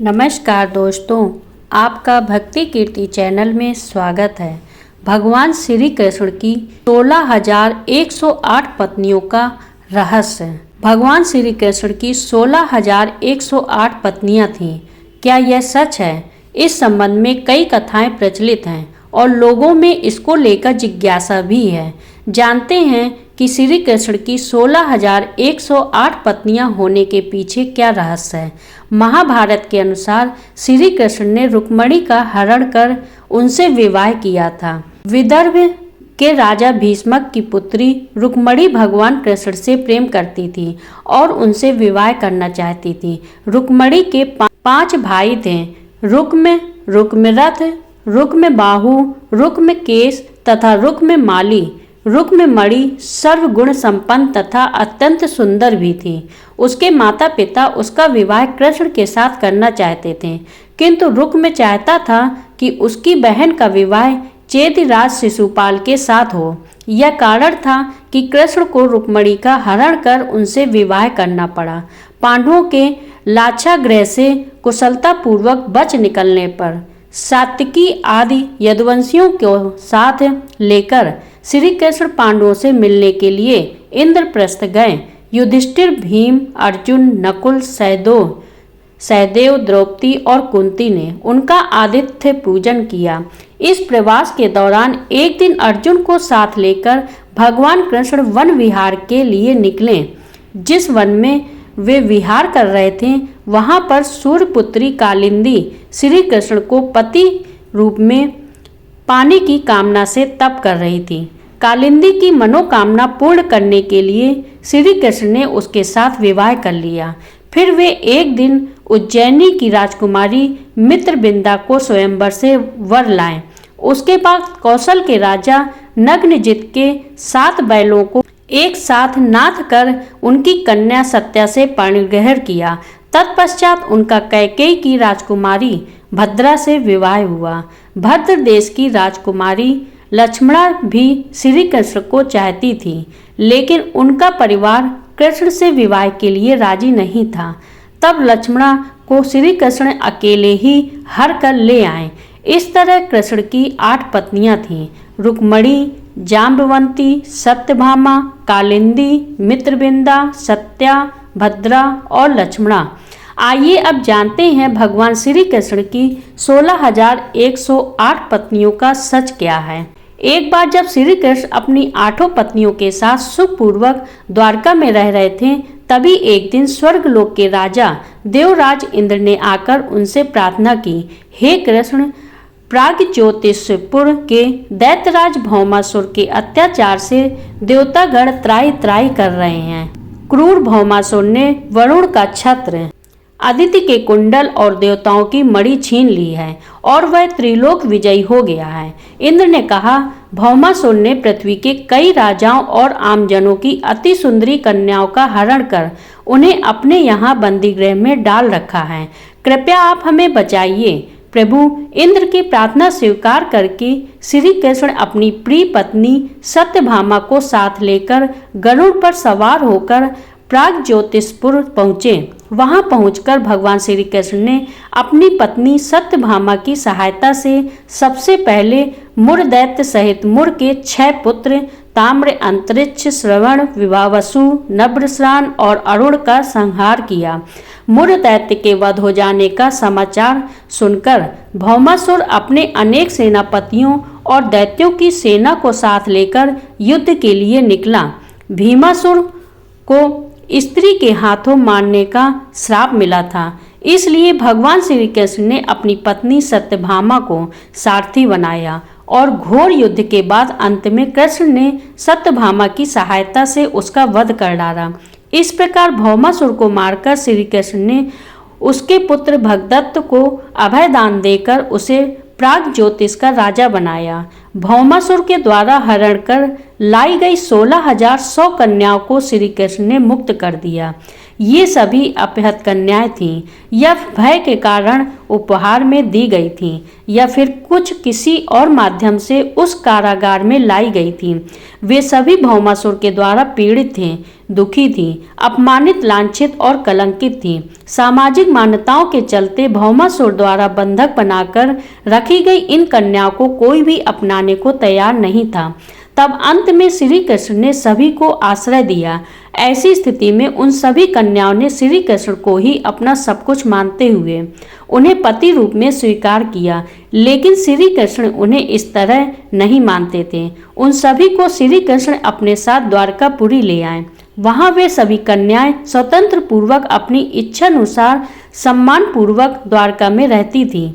नमस्कार दोस्तों, आपका भक्ति कीर्ति चैनल में स्वागत है। भगवान श्री कृष्ण की 16,108 पत्नियों का रहस्य। भगवान श्री कृष्ण की 16,108 पत्नियां थीं। क्या यह सच है? इस संबंध में कई कथाएं प्रचलित हैं और लोगों में इसको लेकर जिज्ञासा भी है। जानते हैं कि श्री कृष्ण की 16,108 पत्नियां होने के पीछे क्या रहस्य है। महाभारत के अनुसार श्री कृष्ण ने रुक्मिणी का हरण कर उनसे विवाह किया था। विदर्भ के राजा भीष्मक की पुत्री रुक्मिणी भगवान कृष्ण से प्रेम करती थी और उनसे विवाह करना चाहती थी। रुक्मिणी के 5 भाई थे: रुक्म, रुक्मरथ, रुक्मबाहु, रुक्मकेश तथा रुक्ममाली। रुक्ममणि सर्वगुण संपन्न तथा अत्यंत सुंदर भी थी। उसके माता पिता उसका विवाह कृष्ण के साथ करना चाहते थे, किंतु रुक्म चाहता था कि उसकी बहन का विवाह चेदिराज शिशुपाल के साथ हो। यह कारण था कि कृष्ण को रुक्मिणी का हरण कर उनसे विवाह करना पड़ा। पांडवों के लाक्षागृह से कुशलतापूर्वक बच निकलने पर सात्विकी आदि यदुवंशियों को साथ लेकर श्री कृष्ण पांडवों से मिलने के लिए इंद्रप्रस्थ गए। युधिष्ठिर, भीम, अर्जुन, नकुल, सहदेव, द्रौपदी और कुंती ने उनका आतिथ्य पूजन किया। इस प्रवास के दौरान एक दिन अर्जुन को साथ लेकर भगवान कृष्ण वन विहार के लिए निकले। जिस वन में वे विहार कर रहे थे, वहां पर सूर्यपुत्री कालिंदी श्री कृष्ण को पति रूप में पाने की कामना से तप कर रही थी। कालिंदी की मनोकामना पूर्ण करने के लिए श्री कृष्ण ने उसके साथ विवाह कर लिया। फिर वे एक दिन उज्जैनी की राजकुमारी मित्रविंदा को स्वयंवर से वर लाए। उसके बाद कौशल के राजा नग्नजित के 7 बैलों को एक साथ नाथ कर उनकी कन्या सत्या से परिग्रहण किया। तत्पश्चात उनका कैकेयी की राजकुमारी भद्रा से विवाह हुआ। भद्र देश की राजकुमारी लक्ष्मणा भी श्री कृष्ण को चाहती थी, लेकिन उनका परिवार कृष्ण से विवाह के लिए राजी नहीं था। तब लक्ष्मणा को श्री कृष्ण अकेले ही हर कर ले आए। इस तरह कृष्ण की 8 पत्नियां थीं: रुक्मिणी, जाम्बवंती, सत्यभामा, कालिंदी, मित्रविंदा, सत्या, भद्रा और लक्ष्मणा। आइए अब जानते हैं भगवान श्री कृष्ण की 16,108 पत्नियों का सच क्या है। एक बार जब श्री कृष्ण अपनी 8 पत्नियों के साथ सुखपूर्वक द्वारका में रह रहे थे, तभी एक दिन स्वर्गलोक के राजा देवराज इंद्र ने आकर उनसे प्रार्थना की, हे कृष्ण, प्रागज्योतिषपुर के दैत्यराज भौमासुर के अत्याचार से देवतागण त्राहि त्राहि कर रहे हैं। क्रूर भौमासुर ने वरुण का छत्र, आदित्य के कुंडल और देवताओं की मणि छीन ली है और वह त्रिलोक विजयी हो गया है। इंद्र ने कहा, भौमासुर ने पृथ्वी के कई राजाओं और आमजनों की अति सुंदरी कन्याओं का हरण कर उन्हें अपने यहाँ बंदीगृह में डाल रखा है। कृपया आप हमें बचाइए। प्रभु इंद्र की प्रार्थना स्वीकार करके श्री कृष्ण अपनी प्रिय पत्नी सत्यभामा को साथ लेकर गरुड़ पर सवार होकर प्रागज्योतिषपुर पहुँचे। वहां पहुंचकर भगवान श्री कृष्ण ने अपनी पत्नी सत्यभामा की सहायता से सबसे पहले मुर दैत्य सहित मुर के 6 पुत्र ताम्र, अंतरिक्ष, श्रवण, विवावसु, नभ्रश्रान और अरुण का संहार किया। मुर दैत्य के वध हो जाने का समाचार सुनकर भौमासुर अपने अनेक सेनापतियों और दैत्यों की सेना को साथ लेकर युद्ध के लिए निकला। भीमासुर को स्त्री के हाथों मारने का श्राप मिला था, इसलिए भगवान श्री कृष्ण ने अपनी पत्नी सत्यभामा को सारथी बनाया और घोर युद्ध के बाद अंत में कृष्ण ने सत्यभामा की सहायता से उसका वध कर डाला। इस प्रकार भौमासुर को मारकर श्री कृष्ण ने उसके पुत्र भगदत्त को अभय दान देकर उसे प्रागज्योतिष का राजा बनाया। भौमासुर के द्वारा हरण कर लाई गई 16,100 कन्याओं को श्री कृष्ण ने मुक्त कर दिया। ये सभी अपहृत कन्याएं थीं। यह भय के कारण उपहार में दी गई थी या फिर कुछ किसी और माध्यम से उस कारागार में लाई गई थी, वे सभी भौमासुर के द्वारा पीड़ित थे, दुखी थी, अपमानित, लांछित और कलंकित थी। सामाजिक मान्यताओं के चलते भौमासुर द्वारा बंधक बनाकर रखी गई इन कन्याओं को कोई भी अपनाने को तैयार नहीं था। तब अंत में श्री कृष्ण ने सभी को आश्रय दिया। ऐसी स्थिति में उन सभी कन्याओं ने श्री कृष्ण को ही अपना सब कुछ मानते हुए उन्हें पति रूप में स्वीकार किया, लेकिन श्री कृष्ण उन्हें इस तरह नहीं मानते थे। उन सभी को श्री कृष्ण अपने साथ द्वारकापुरी ले आए। वहां वे सभी कन्याएं स्वतंत्र पूर्वक अपनी इच्छा अनुसार सम्मान पूर्वक द्वारका में रहती थी,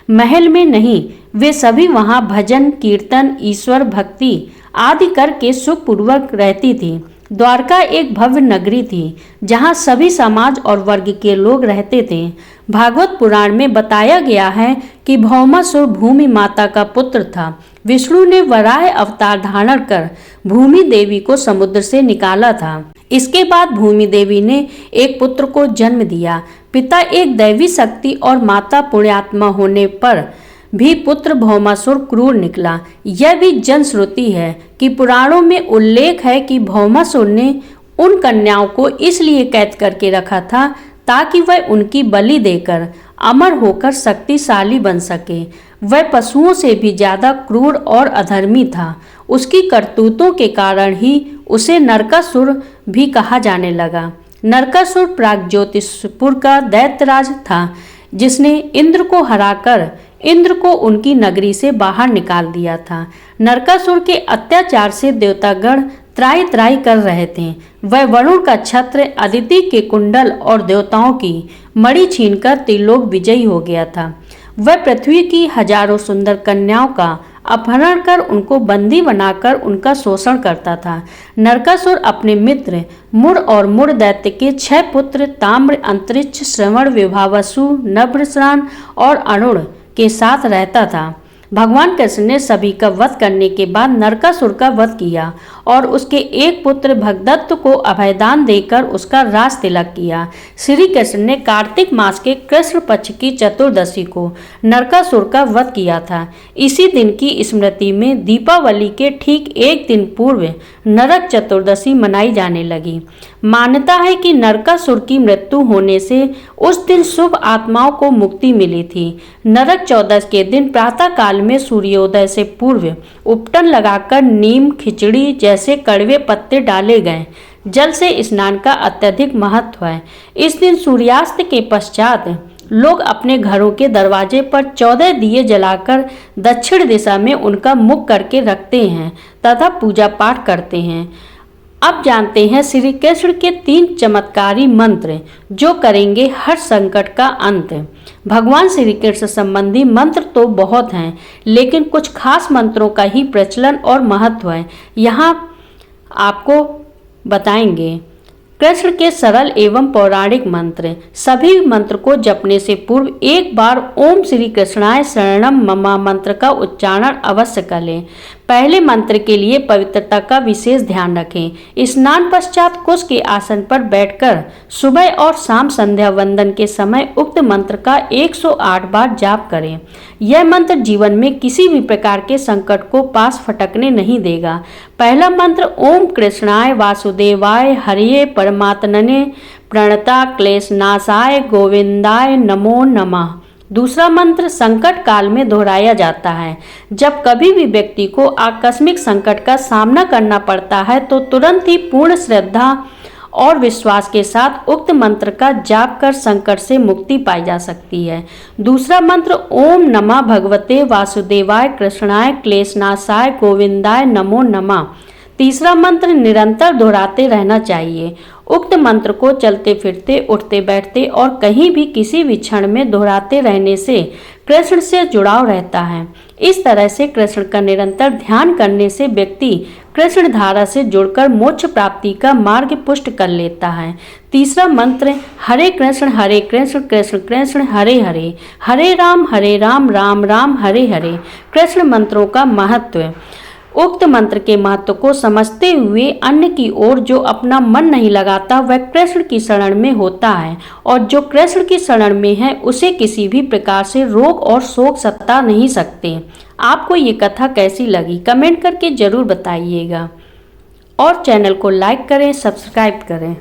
महल में नहीं। वे सभी वहां भजन, कीर्तन, ईश्वर भक्ति आदि करके सुखपूर्वक रहती थी। द्वारका एक भव्य नगरी थी जहां सभी समाज और वर्ग के लोग रहते थे। भागवत पुराण में बताया गया है कि भौमासुर भूमि माता का पुत्र था। विष्णु ने वराह अवतार धारण कर भूमि देवी को समुद्र से निकाला था। इसके बाद भूमि देवी ने एक पुत्र को जन्म दिया। पिता एक दैवी शक्ति और माता पुण्यात्मा होने पर भी पुत्र भौमासुर क्रूर निकला। यह भी जनश्रुति है कि पुराणों में उल्लेख है कि भौमासुर ने उन कन्याओं को इसलिए कैद करके रखा था ताकि वह उनकी बलि देकर अमर होकर शक्तिशाली बन सके। वह पशुओं से भी ज्यादा क्रूर और अधर्मी था। उसकी करतूतों के कारण ही उसे नरकासुर भी कहा जाने लगा। नरकासुर प्रागज्योतिषपुर का दैत्यराज था जिसने इंद्र को हराकर इंद्र को उनकी नगरी से बाहर निकाल दिया था। नरकासुर के अत्याचार से देवतागण त्राही त्राही कर रहे थे। वह वरुण का छत्र, अदिति के कुंडल और देवताओं की मणि छीनकर त्रिलोक विजयी हो गया था। वह पृथ्वी की हजारों सुंदर कन्याओं का अपहरण कर उनको बंदी बनाकर उनका शोषण करता था। नरकासुर अपने मित्र मुर और मुर दैत्य के 6 पुत्र ताम्र, अंतरिक्ष, श्रवण, विभावसु, नभ्रश्रान और अरुण के साथ रहता था। भगवान कृष्ण ने सभी का वध करने के बाद नरकासुर का वध किया और उसके एक पुत्र भगदत्त को अभयदान देकर उसका राज तिलक किया। श्री कृष्ण ने कार्तिक मास के कृष्ण पक्ष की चतुर्दशी को नरकासुर का वध किया था। इसी दिन की स्मृति में दीपावली के ठीक एक दिन पूर्व नरक चतुर्दशी मनाई जाने लगी। मान्यता है कि नरकासुर की मृत्यु होने से उस दिन शुभ आत्माओं को मुक्ति मिली थी। नरक चौदस के दिन प्रातः काल में सूर्योदय से पूर्व उपटन लगाकर नीम, खिचड़ी जैसे कड़वे पत्ते डाले गए। जल से स्नान का अत्यधिक महत्व है। इस दिन सूर्यास्त के पश्चात लोग अपने घरों के दरवाजे पर 14 दिए जलाकर दक्षिण दिशा में उनका मुख करके रखते हैं तथा पूजा पाठ करते हैं। अब जानते हैं श्री कृष्ण के 3 चमत्कारी मंत्र जो करेंगे हर संकट का अंत। भगवान श्री कृष्ण संबंधी मंत्र तो बहुत हैं, लेकिन कुछ खास मंत्रों का ही प्रचलन और महत्व है, यहाँ आपको बताएंगे। कृष्ण के सरल एवं पौराणिक मंत्र। सभी मंत्र को जपने से पूर्व एक बार ओम श्री कृष्णाय शरणम मम मंत्र का उच्चारण अवश्य करें। पहले मंत्र के लिए पवित्रता का विशेष ध्यान रखें। स्नान पश्चात कुश के आसन पर बैठकर सुबह और शाम संध्या वंदन के समय उक्त मंत्र का 108 बार जाप करें। यह मंत्र जीवन में किसी भी प्रकार के संकट को पास फटकने नहीं देगा। पहला मंत्र ओम कृष्णाय वासुदेवाय हरिये परमात्मने प्रणता क्लेशनाशाय गोविंदाय नमो नमः। दूसरा मंत्र संकट काल में दोहराया जाता है। जब कभी भी व्यक्ति को आकस्मिक संकट का सामना करना पड़ता है तो तुरंत ही पूर्ण श्रद्धा और विश्वास के साथ उक्त मंत्र का जाप कर संकट से मुक्ति पाई जा सकती है। दूसरा मंत्र ओम नमः भगवते वासुदेवाय कृष्णाय क्लेशनाशाय गोविंदाय नमो नमः। तीसरा मंत्र निरंतर दोहराते रहना चाहिए। उक्त मंत्र को चलते फिरते, उठते बैठते और कहीं भी किसी भी क्षण में दोहराते रहने से कृष्ण से जुड़ाव रहता है। इस तरह से कृष्ण का निरंतर ध्यान करने से व्यक्ति कृष्ण धारा से जुड़कर मोक्ष प्राप्ति का मार्ग पुष्ट कर लेता है। तीसरा मंत्र हरे कृष्ण कृष्ण कृष्ण हरे हरे, हरे राम राम राम हरे हरे। कृष्ण मंत्रों का महत्व। उक्त मंत्र के महत्व को समझते हुए अन्य की ओर जो अपना मन नहीं लगाता वह कृष्ण की शरण में होता है, और जो कृष्ण की शरण में है उसे किसी भी प्रकार से रोग और शोक सता नहीं सकते। आपको ये कथा कैसी लगी कमेंट करके जरूर बताइएगा और चैनल को लाइक करें, सब्सक्राइब करें।